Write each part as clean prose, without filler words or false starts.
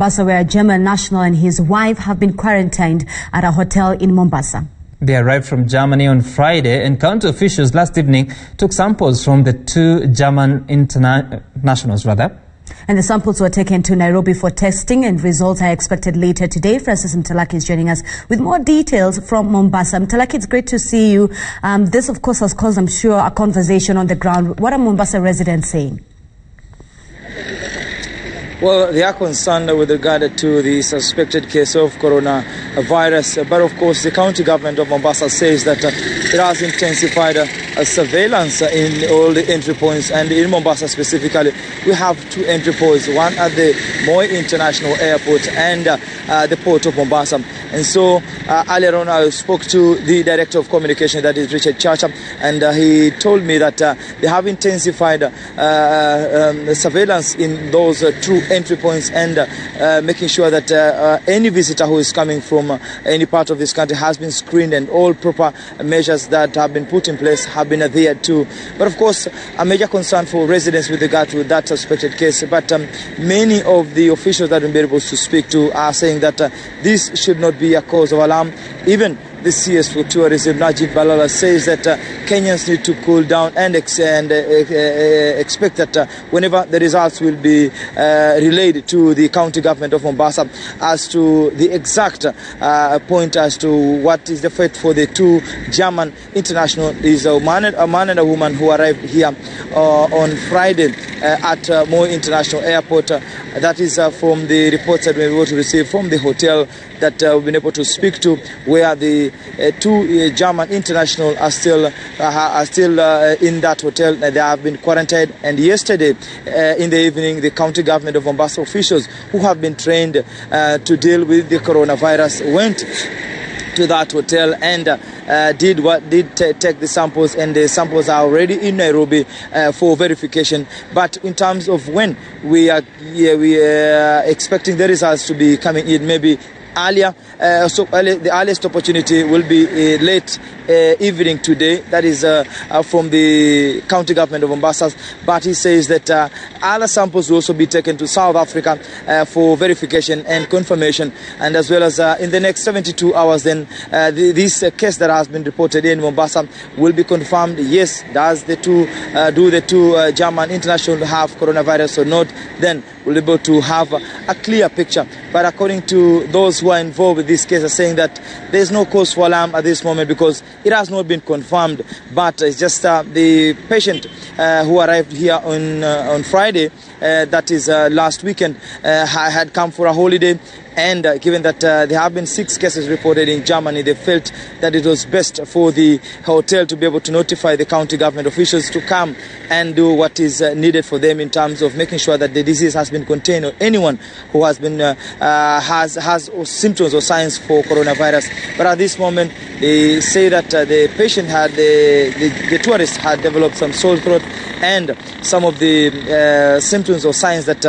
Mombasa, where a German national and his wife have been quarantined at a hotel in Mombasa. They arrived from Germany on Friday, and county officials last evening took samples from the two German nationals. And the samples were taken to Nairobi for testing, and results are expected later today. Francis Mtalaki is joining us with more details from Mombasa. Mtalaki, it's great to see you. This, of course, has caused, I'm sure, a conversation on the ground. What are Mombasa residents saying? Well, they are concerned with regard to the suspected case of coronavirus. But of course, the county government of Mombasa says that it has intensified surveillance in all the entry points. And in Mombasa specifically, we have two entry points, one at the Moi International Airport and the port of Mombasa. And so earlier on, I spoke to the director of communication, that is Richard Chacha, and he told me that they have intensified surveillance in those two entry points and making sure that any visitor who is coming from any part of this country has been screened, and all proper measures that have been put in place have been adhered to. But of course, a major concern for residents with regard to that suspected case. But many of the officials that we've been able to speak to are saying that this should not be a cause of alarm. Even the CS for Tourism, Najib Balala, says that Kenyans need to cool down and expect that whenever the results will be relayed to the county government of Mombasa as to the exact point as to what is the fate for the two German international, is a man and a woman who arrived here on Friday at Moi International Airport. That is from the reports that we were able to receive from the hotel that we've been able to speak to, where the two German international are still in that hotel. They have been quarantined. And yesterday in the evening, the county government of Mombasa officials who have been trained to deal with the coronavirus went to that hotel and did take the samples, and the samples are already in Nairobi for verification. But in terms of when we are expecting the results to be coming in, maybe earlier, the earliest opportunity will be late evening today. That is from the county government of Mombasa. But he says that other samples will also be taken to South Africa for verification and confirmation. And as well as in the next 72 hours, then this case that has been reported in Mombasa will be confirmed. Yes, do the two German international have coronavirus or not? Then we'll be able to have a clear picture. But according to those who are involved with this case, are saying that there is no cause for alarm at this moment because it has not been confirmed. But it's just the patient who arrived here on Friday, that is last weekend, had come for a holiday. And given that there have been 6 cases reported in Germany, they felt that it was best for the hotel to be able to notify the county government officials to come and do what is needed for them in terms of making sure that the disease has been contained, or anyone who has been has symptoms or signs for coronavirus. But at this moment, they say that the patient had the tourist had developed some sore throat and some of the symptoms or signs that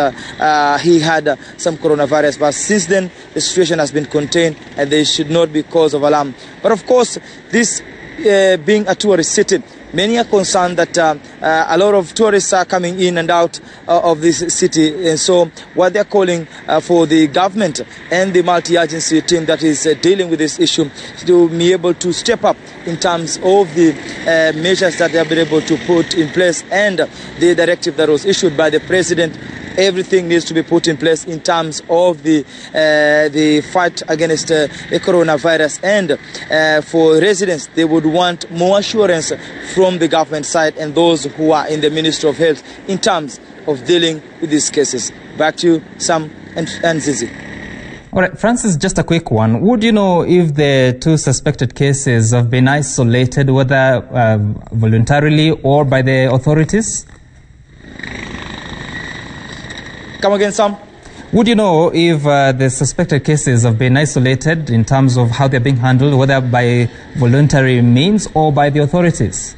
he had some coronavirus. But since then, the situation has been contained and there should not be cause of alarm. But of course, this being a tourist city, many are concerned that a lot of tourists are coming in and out of this city. And so what they're calling for the government and the multi-agency team that is dealing with this issue to be able to step up in terms of the measures that they have been able to put in place, and the directive that was issued by the president. Everything needs to be put in place in terms of the fight against the coronavirus. And for residents, they would want more assurance from the government side and those who are in the Ministry of Health in terms of dealing with these cases. Back to you, Sam and Zizi. All right, Francis, just a quick one. Would you know if the two suspected cases have been isolated, whether voluntarily or by the authorities? Come again, Sam? Would you know if the suspected cases have been isolated in terms of how they're being handled, whether by voluntary means or by the authorities?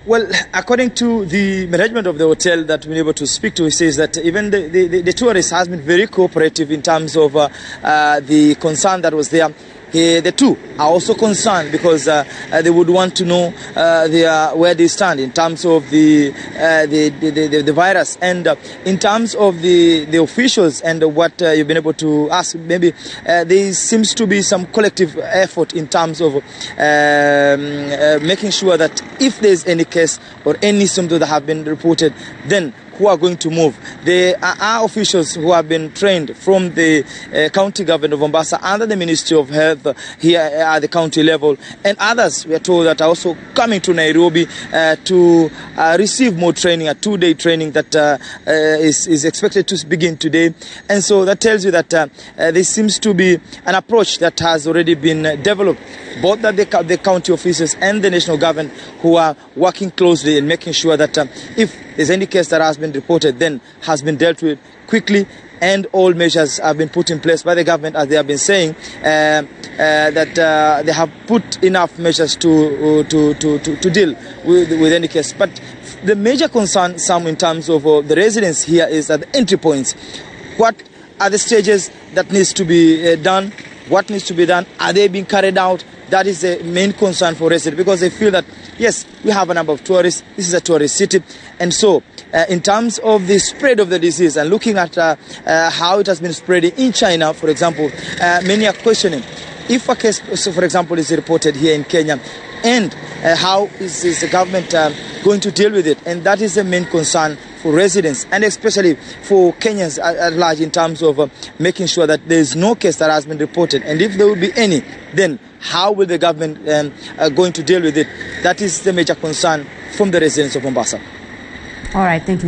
Well, according to the management of the hotel that we've been able to speak to, he says that even the tourist has been very cooperative in terms of the concern that was there. the two are also concerned because they would want to know where they stand in terms of the virus, and in terms of the officials and what you've been able to ask. Maybe there seems to be some collective effort in terms of making sure that if there's any case or any symptom that have been reported, then who are going to move. There are officials who have been trained from the county government of Mombasa under the Ministry of Health here at the county level, and others we are told that are also coming to Nairobi to receive more training, a 2-day training that is expected to begin today. And so that tells you that there seems to be an approach that has already been developed, both at the county officers and the national government, who are working closely in making sure that if there's any case that has been reported, then has been dealt with quickly, and all measures have been put in place by the government, as they have been saying, that they have put enough measures to deal with any case. But the major concern, some in terms of the residents here, is at the entry points. What are the stages that needs to be done? What needs to be done? Are they being carried out? That is the main concern for residents, because they feel that, yes, we have a number of tourists. This is a tourist city. And so, in terms of the spread of the disease and looking at how it has been spreading in China, for example, many are questioning if a case, so for example, is reported here in Kenya, and how is the government going to deal with it? And that is the main concern for residents, and especially for Kenyans at large, in terms of making sure that there is no case that has been reported. And if there will be any, then how will the government going to deal with it? That is the major concern from the residents of Mombasa. All right, thank you.